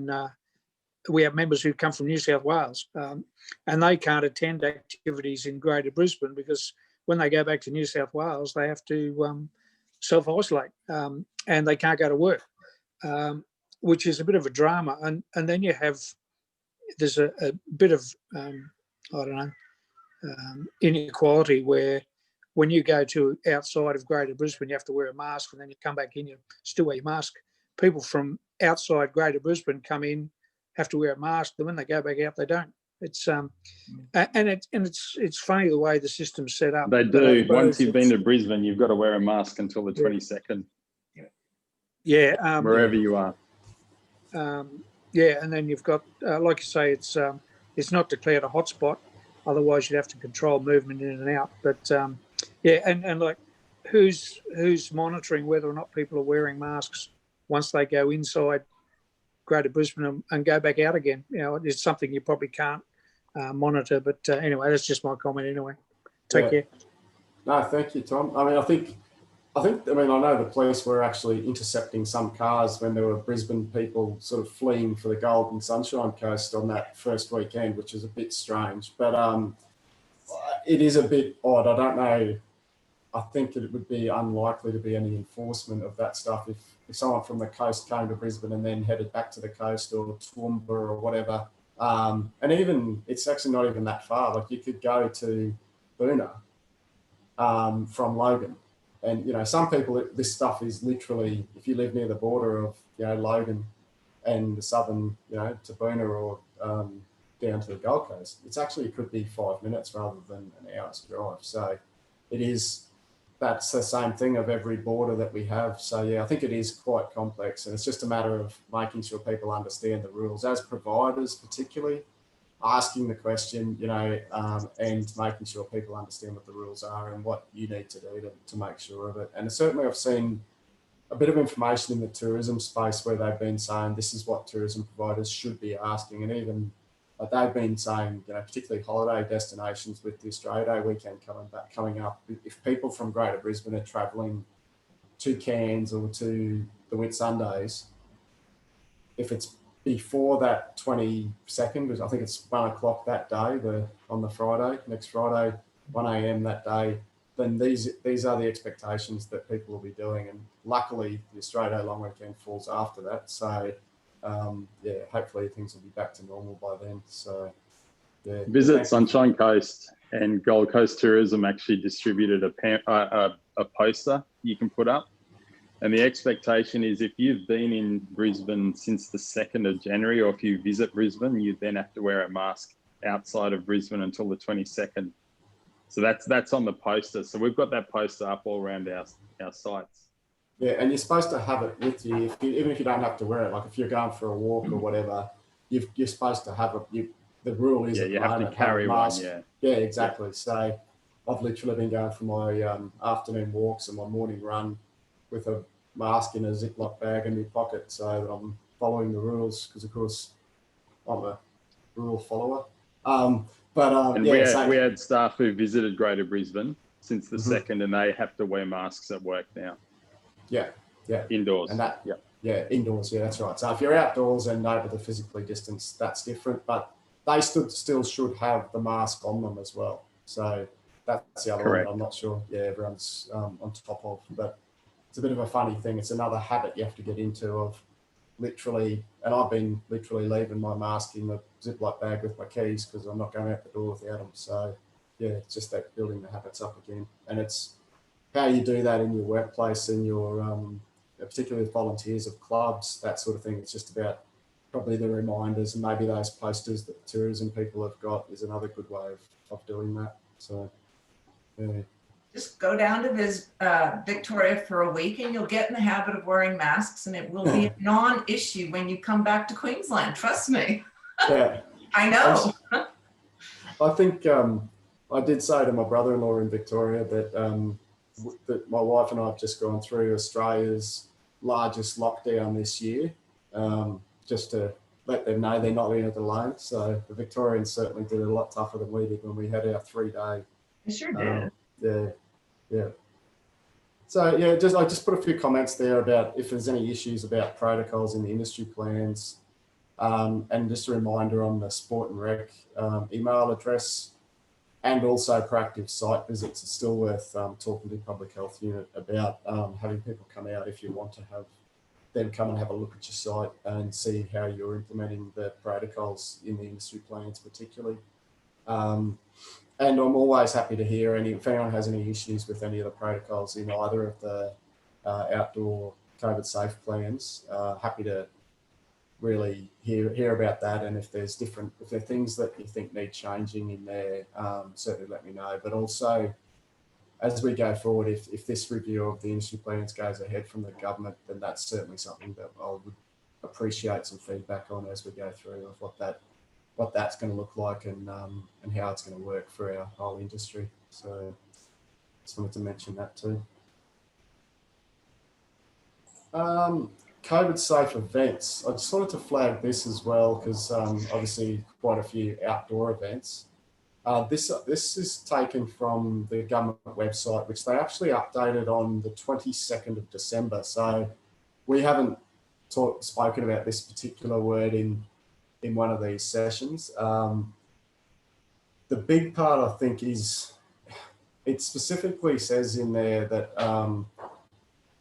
we have members who come from New South Wales and they can't attend activities in Greater Brisbane because when they go back to New South Wales, they have to self-isolate and they can't go to work, which is a bit of a drama. And then there's a bit of, inequality where when you go to outside of Greater Brisbane, you have to wear a mask, and then you come back in, you still wear your mask. People from outside Greater Brisbane come in, have to wear a mask, and when they go back out, they don't. It's it's funny the way the system's set up. They do. Once you've been to Brisbane, you've got to wear a mask until the 22nd. Yeah. Wherever you are. And then you've got, like you say, it's not declared a hotspot. Otherwise, you'd have to control movement in and out. But and like, who's monitoring whether or not people are wearing masks once they go inside Greater Brisbane and go back out again? It's something you probably can't monitor. But anyway, that's just my comment anyway. Take care. No, thank you, Tom. I mean, I think I know the police were actually intercepting some cars when there were Brisbane people sort of fleeing for the Golden Sunshine Coast on that first weekend, which is a bit strange. But it is a bit odd. I don't know. I think it would be unlikely to be any enforcement of that stuff if someone from the coast came to Brisbane and then headed back to the coast or Toowoomba or whatever. And even, it's actually not even that far. Like you could go to Boona from Logan. And, you know, some people, this stuff is literally, if you live near the border of, you know, Logan and the southern, you know, to Boona or down to the Gold Coast, it could be 5 minutes rather than an hour's drive. So that's the same thing of every border that we have. So yeah, I think it is quite complex, and it's just a matter of making sure people understand the rules as providers, particularly asking the question, you know, and making sure people understand what the rules are and what you need to do to make sure of it. And certainly I've seen a bit of information in the tourism space where they've been saying this is what tourism providers should be asking, and even they've been saying, you know, particularly holiday destinations with the Australia Day weekend coming up, if people from Greater Brisbane are travelling to Cairns or to the Whitsundays, if it's before that 22nd, because I think it's 1 o'clock that day, on the Friday, next Friday, 1 a.m. that day, then these are the expectations that people will be doing. And luckily, the Australia Day long weekend falls after that. So, yeah, hopefully things will be back to normal by then. So, yeah. Visit Sunshine Coast and Gold Coast Tourism actually distributed a poster you can put up. And the expectation is if you've been in Brisbane since the 2nd of January, or if you visit Brisbane, you then have to wear a mask outside of Brisbane until the 22nd. So that's on the poster. So we've got that poster up all around our sites. Yeah, and you're supposed to have it with you, even if you don't have to wear it. Like if you're going for a walk or whatever, you're supposed to have it. The rule is you have to carry one. Yeah, exactly. Yeah. So I've literally been going for my afternoon walks and my morning run with a mask in a Ziploc bag in my pocket, so that I'm following the rules, because of course I'm a rule follower. We had staff who visited Greater Brisbane since the 2nd, and they have to wear masks at work now. Yeah. Indoors. And indoors. Yeah, that's right. So if you're outdoors and able to physically distance, that's different. But they still should have the mask on them as well. So that's the other one. I'm not sure. Yeah, everyone's on top of, but it's a bit of a funny thing. It's another habit you have to get into of literally, and I've been literally leaving my mask in the Ziploc bag with my keys because I'm not going out the door without them. So yeah, it's just that building the habits up again. And it's how you do that in your workplace and your, particularly with volunteers of clubs, that sort of thing. It's just about probably the reminders, and maybe those posters that the tourism people have got is another good way of doing that. So yeah. Just go down to Victoria for a week and you'll get in the habit of wearing masks, and it will be a non-issue when you come back to Queensland. Trust me. Yeah. I know. I think I did say to my brother-in-law in Victoria that, that my wife and I have just gone through Australia's largest lockdown this year, just to let them know they're not in it alone. So the Victorians certainly did it a lot tougher than we did when we had our 3-day. They sure did. Yeah. So yeah, I just put a few comments there about if there's any issues about protocols in the industry plans, and just a reminder on the Sport and Rec email address, and also proactive site visits. It's still worth talking to the Public Health Unit about having people come out if you want to have them come and have a look at your site and see how you're implementing the protocols in the industry plans particularly. And I'm always happy to hear if anyone has any issues with any of the protocols in either of the outdoor COVID safe plans. Happy to really hear about that, and if there are things that you think need changing in there, certainly let me know. But also, as we go forward, if this review of the industry plans goes ahead from the government, then that's certainly something that I would appreciate some feedback on as we go through of what that's going to look like and how it's going to work for our whole industry. So just wanted to mention that too. COVID safe events. I just wanted to flag this as well because obviously quite a few outdoor events. This is taken from the government website, which they actually updated on the 22nd of December. So we haven't spoken about this particular word in one of these sessions. The big part, I think, is it specifically says in there that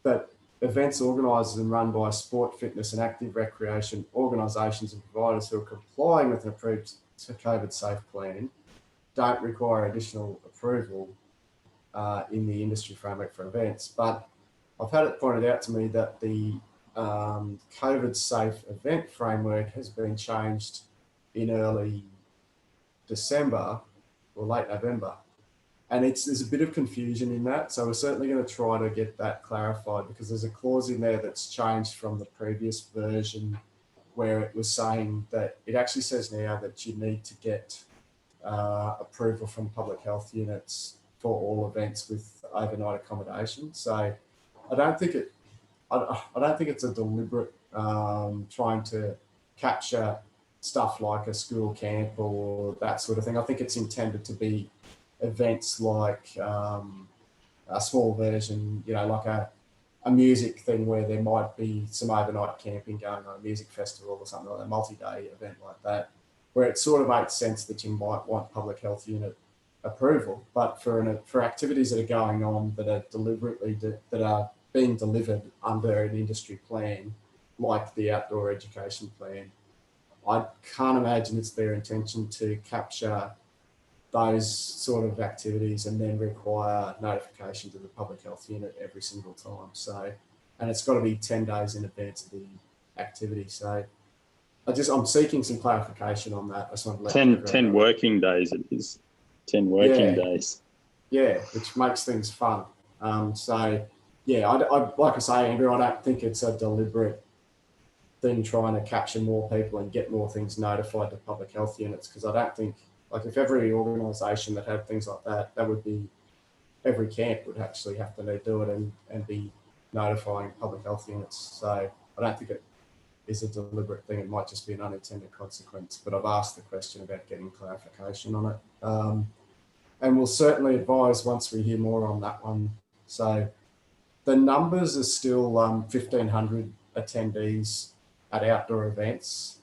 that events organised and run by sport, fitness and active recreation organisations and providers who are complying with an approved COVID safe plan don't require additional approval in the industry framework for events. But I've had it pointed out to me that the COVID safe event framework has been changed in early December or late November. And there's a bit of confusion in that. So we're certainly going to try to get that clarified, because there's a clause in there that's changed from the previous version where it was saying that it actually says now that you need to get approval from public health units for all events with overnight accommodation. So I don't think it's a deliberate trying to capture stuff like a school camp or that sort of thing. I think it's intended to be events like a small version, like a music thing where there might be some overnight camping going on, a music festival or something like that, a multi-day event like that, where it sort of makes sense that you might want public health unit approval. But for activities that are going on that are deliberately that are being delivered under an industry plan, like the outdoor education plan, I can't imagine it's their intention to capture those sort of activities and then require notification to the public health unit every single time. So, and it's got to be 10 days in advance of the activity. So I'm seeking some clarification on that. I just want to let 10 working days it is. 10 working days. Yeah, which makes things fun. So yeah, I like I say, Andrew, I don't think it's a deliberate thing trying to capture more people and get more things notified to public health units, because I don't think, like, if every organisation that had things like that, that would be, every camp would actually have to do it and be notifying public health units. So I don't think it is a deliberate thing. It might just be an unintended consequence, but I've asked the question about getting clarification on it. And we'll certainly advise once we hear more on that one. So the numbers are still 1,500 attendees at outdoor events.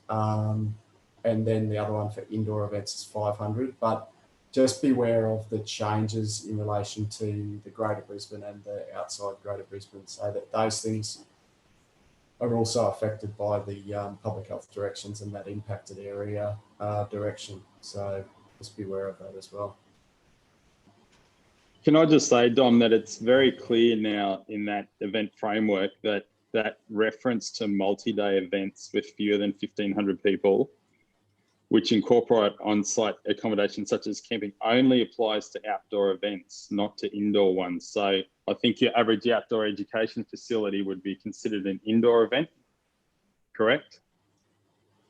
And then the other one for indoor events is 500, but just beware of the changes in relation to the Greater Brisbane and the outside Greater Brisbane, so that those things are also affected by the public health directions and that impacted area direction. So just beware of that as well. Can I just say, Dom, that it's very clear now in that event framework that reference to multi-day events with fewer than 1,500 people, which incorporate on-site accommodation such as camping, only applies to outdoor events, not to indoor ones. So I think your average outdoor education facility would be considered an indoor event, correct?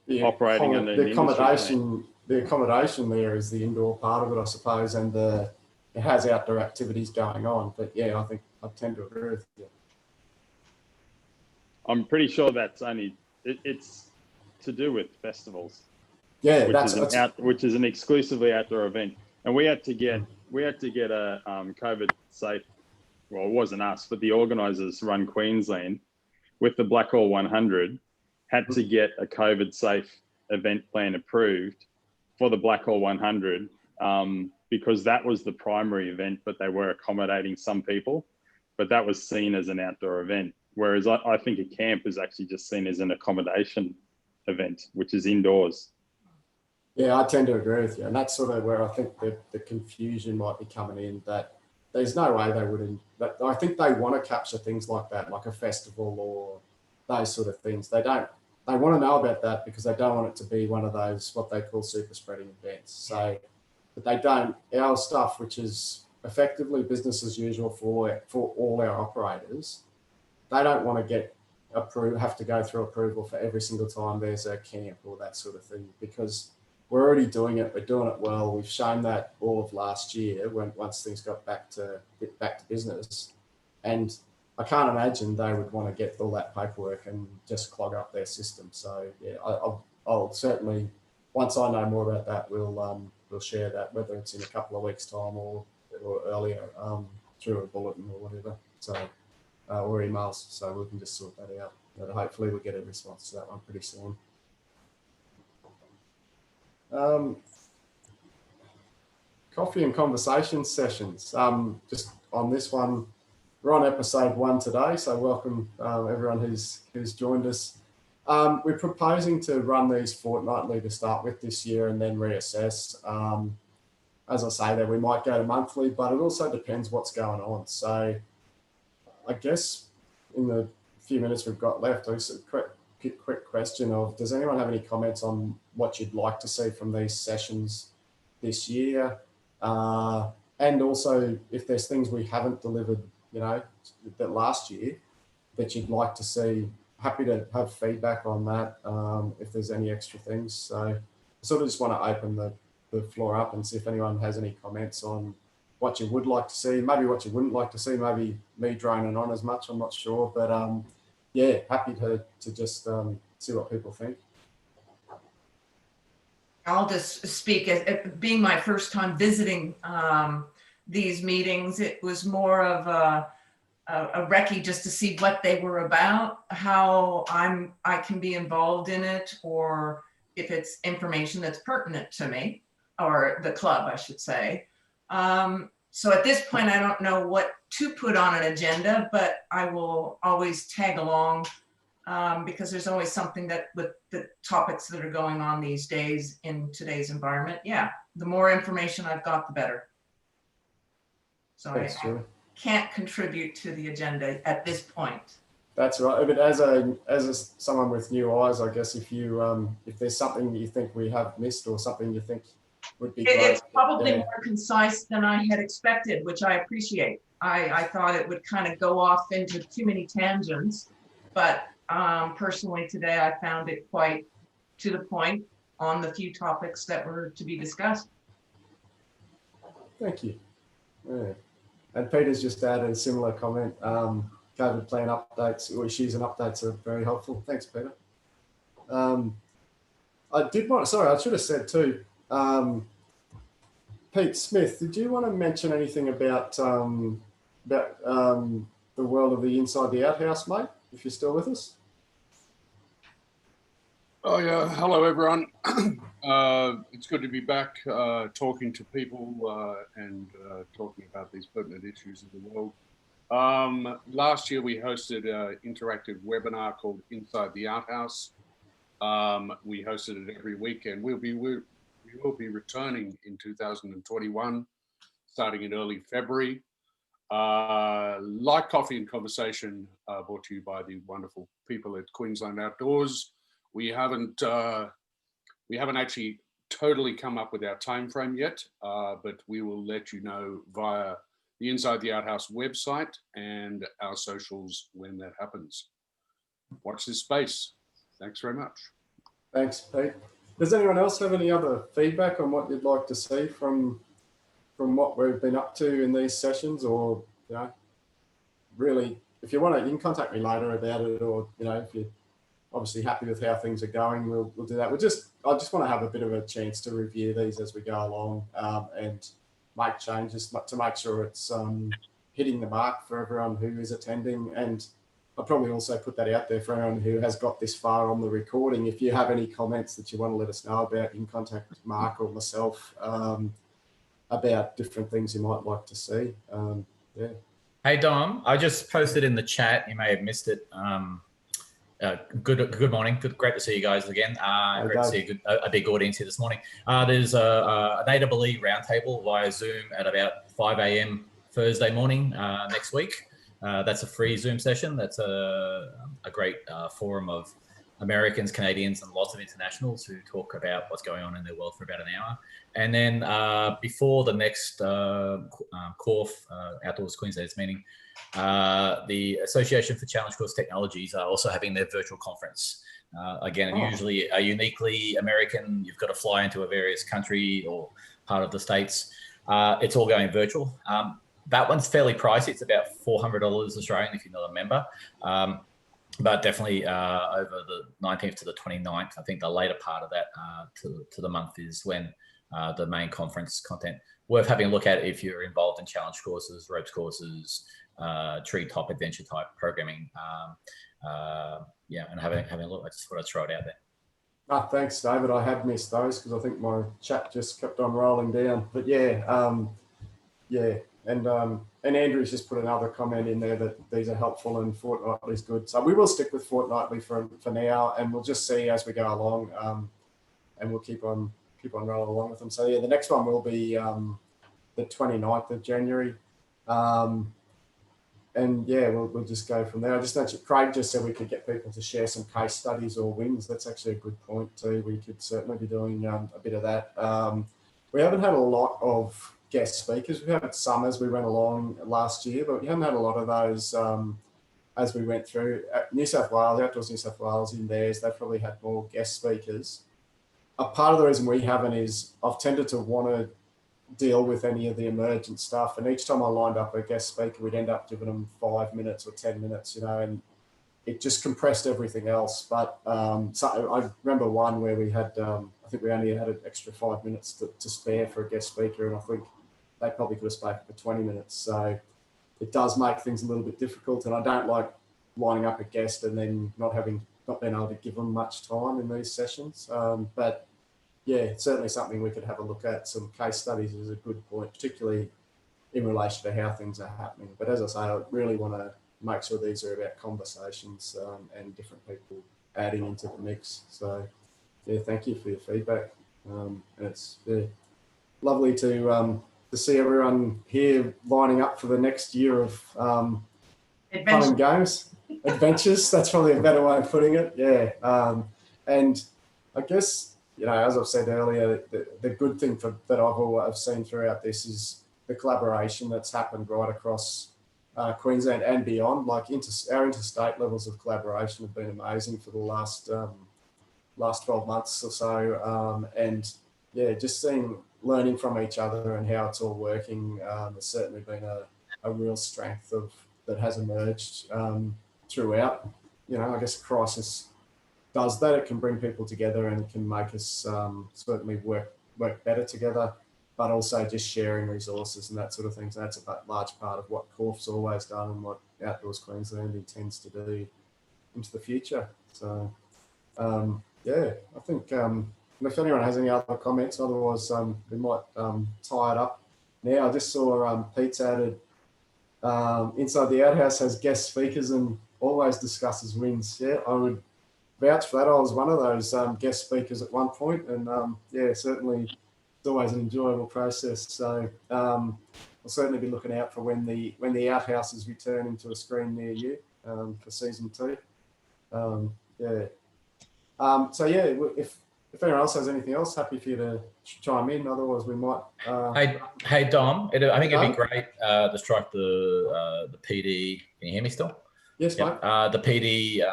Yeah, operating under the accommodation there is the indoor part of it, I suppose, and it has outdoor activities going on. But yeah, I think I tend to agree with you. I'm pretty sure that's only it's to do with festivals. Yeah, which is an exclusively outdoor event, and we had to get a COVID safe. Well, it wasn't us, but the organisers run Queensland with the Blackall 100 had to get a COVID safe event plan approved for the Blackall 100 because that was the primary event, but they were accommodating some people, but that was seen as an outdoor event. Whereas I think a camp is actually just seen as an accommodation event, which is indoors. Yeah, I tend to agree with you. And that's sort of where I think the confusion might be coming in, that there's no way they wouldn't. I think they want to capture things like that, like a festival or those sort of things. They want to know about that because they don't want it to be one of those, what they call super spreading events. So, but they don't, our stuff, which is effectively business as usual for all our operators, they don't want to have to go through approval for every single time there's a camp or that sort of thing, because we're already doing it. We're doing it well. We've shown that all of last year once things got back to business. And I can't imagine they would want to get all that paperwork and just clog up their system. So yeah, I'll certainly, once I know more about that, we'll we'll share that, whether it's in a couple of weeks' time or earlier through a bulletin or whatever. So or emails, so we can just sort that out. But hopefully we'll get a response to that one pretty soon. Coffee and conversation sessions. Just on this one, we're on episode 1 today, so welcome everyone who's joined us. We're proposing to run these fortnightly to start with this year and then reassess. As I say, that we might go to monthly, but it also depends what's going on. So I guess in the few minutes we've got left, just a quick question of, does anyone have any comments on what you'd like to see from these sessions this year? And also if there's things we haven't delivered, you know, that last year that you'd like to see, happy to have feedback on that if there's any extra things. So I sort of just want to open the floor up and see if anyone has any comments on what you would like to see, maybe what you wouldn't like to see, maybe me droning on as much, I'm not sure. But yeah, happy to just see what people think. I'll just speak as being my first time visiting these meetings. It was more of a recce just to see what they were about, how I can be involved in it, or if it's information that's pertinent to me or the club, I should say. So at this point, I don't know what to put on an agenda, but I will always tag along because there's always something that with the topics that are going on these days in today's environment. Yeah, the more information I've got, the better. So I can't contribute to the agenda at this point. That's right. But as someone with new eyes, I guess if you if there's something that you think we have missed or something you think would be great, it's probably more concise than I had expected, which I appreciate. I thought it would kind of go off into too many tangents, but personally today I found it quite to the point on the few topics that were to be discussed. Thank you. Yeah. And Peter's just added a similar comment. COVID plan updates or issues and updates are very helpful. Thanks, Peter. I should have said too, Pete Smith, did you want to mention anything about the world of the inside the outhouse, mate, if you're still with us? Oh yeah, hello everyone. It's good to be back talking to people and talking about these pertinent issues of the world. Last year we hosted an interactive webinar called Inside the Outhouse. We hosted it every weekend. We will be returning in 2021, starting in early February. Like Coffee and Conversation, brought to you by the wonderful people at Queensland Outdoors. We haven't actually totally come up with our time frame yet, but we will let you know via the Inside the Outhouse website and our socials when that happens. Watch this space. Thanks very much. Thanks, Pete. Does anyone else have any other feedback on what you'd like to see from what we've been up to in these sessions, or, you know, really, if you want to, you can contact me later about it, or, you know, if you're obviously happy with how things are going, we'll do that. I just want to have a bit of a chance to review these as we go along and make changes to make sure it's hitting the mark for everyone who is attending. And I'll probably also put that out there for anyone who has got this far on the recording. If you have any comments that you want to let us know about, you can contact Mark or myself about different things you might like to see. Yeah. Hey Dom, I just posted in the chat. You may have missed it. Good morning. Great to see you guys again. Great to see a big audience here this morning. There's an AEE roundtable via Zoom at about 5 a.m. Thursday morning next week. That's a free Zoom session. That's a great forum of Americans, Canadians, and lots of internationals who talk about what's going on in their world for about an hour. And then before the next CORF, Outdoors Queensland's meeting, the Association for Challenge Course Technologies are also having their virtual conference. Again, usually uniquely American. You've got to fly into a various country or part of the States. It's all going virtual. That one's fairly pricey. It's about $400 Australian if you're not a member. But definitely over the 19th to the 29th, I think the later part of that to the month is when the main conference content. Worth having a look at if you're involved in challenge courses, ropes courses, treetop adventure type programming. Yeah, and having a look. I just thought I'd throw it out there. Thanks, David. I had missed those because I think my chat just kept on rolling down. But yeah, yeah, and Andrew's just put another comment in there that these are helpful and fortnightly is good. So we will stick with fortnightly for now, and we'll just see as we go along, and we'll keep on rolling along with them. So yeah, the next one will be the 29th of January. And yeah, we'll just go from there. I just mentioned Craig just said we could get people to share some case studies or wins. That's actually a good point too. We could certainly be doing a bit of that. We haven't had a lot of guest speakers. We had some as we went along last year, but we haven't had a lot of those as we went through. New South Wales, Outdoors New South Wales in theirs, they probably had more guest speakers. A part of the reason we haven't is I've tended to want to deal with any of the emergent stuff, and each time I lined up a guest speaker, we'd end up giving them 5 minutes or 10 minutes, you know, and it just compressed everything else. But so I remember one where we had I think we only had an extra 5 minutes to spare for a guest speaker, and I think they probably could have spoken for 20 minutes. So it does make things a little bit difficult, and I don't like lining up a guest and then not being able to give them much time in these sessions. But yeah, certainly something we could have a look at. Some case studies is a good point, particularly in relation to how things are happening. But as I say, I really want to make sure these are about conversations and different people adding into the mix. So yeah, thank you for your feedback. And it's lovely to see everyone here lining up for the next year of fun and games, adventures. That's probably a better way of putting it. Yeah, and I guess, you know, as I've said earlier, the good thing that I've seen throughout this is the collaboration that's happened right across Queensland and beyond. Like our interstate levels of collaboration have been amazing for the last 12 months or so. And yeah, just learning from each other and how it's all working has certainly been a real strength that has emerged throughout. You know, I guess crisis does that. It can bring people together and can make us certainly work better together, but also just sharing resources and that sort of thing. So that's a large part of what CORF's always done and what Outdoors Queensland intends to do into the future. So yeah, I think if anyone has any other comments, otherwise we might tie it up now. I just saw Pete's added Inside the Outhouse has guest speakers and always discusses wins. Yeah, I would vouch for that. I was one of those guest speakers at one point, and yeah, certainly it's always an enjoyable process. So I'll certainly be looking out for when the outhouses return into a screen near you for season 2. Yeah. So yeah, if anyone else has anything else, happy for you to chime in. Otherwise, we might. Hey Dom, I think it'd be great to strike the PD. Can you hear me still? Yes, mate. The PD.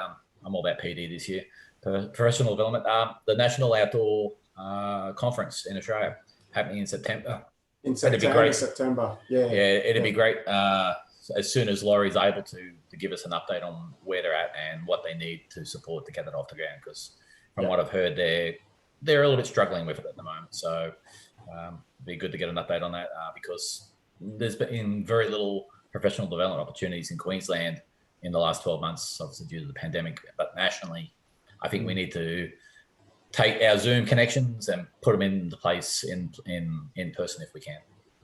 I'm all about PD this year. Professional development. The National Outdoor Conference in Australia happening in September. It'd be great. September. Yeah. Yeah, it'd be great as soon as Laurie's able to give us an update on where they're at and what they need to support to get that off the ground. Because from what I've heard, they're a little bit struggling with it at the moment. So it'd be good to get an update on that because there's been very little professional development opportunities in Queensland in the last 12 months, obviously due to the pandemic. But nationally, I think we need to take our Zoom connections and put them into place in person if we can.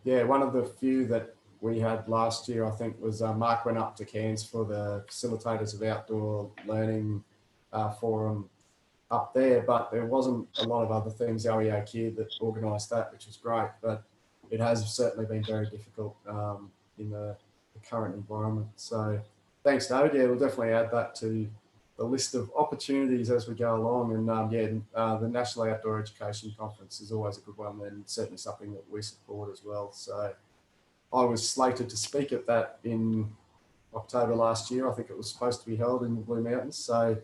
Yeah, one of the few that we had last year, I think, was Mark went up to Cairns for the Facilitators of Outdoor Learning Forum up there, but there wasn't a lot of other things, OEOQ, that organised that, which was great, but it has certainly been very difficult in the current environment. So thanks, David. Yeah, we'll definitely add that to the list of opportunities as we go along. And the National Outdoor Education Conference is always a good one, and certainly something that we support as well. So I was slated to speak at that in October last year. I think it was supposed to be held in the Blue Mountains. So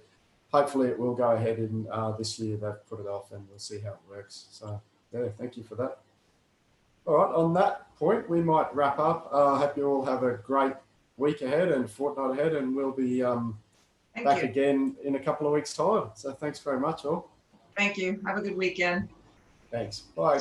hopefully it will go ahead in this year. They've put it off and we'll see how it works. So yeah, thank you for that. All right, on that point, we might wrap up. I hope you all have a great week ahead and fortnight ahead, and we'll be back again in a couple of weeks' time. So thanks very much, all. Thank you. Have a good weekend. Thanks. Bye.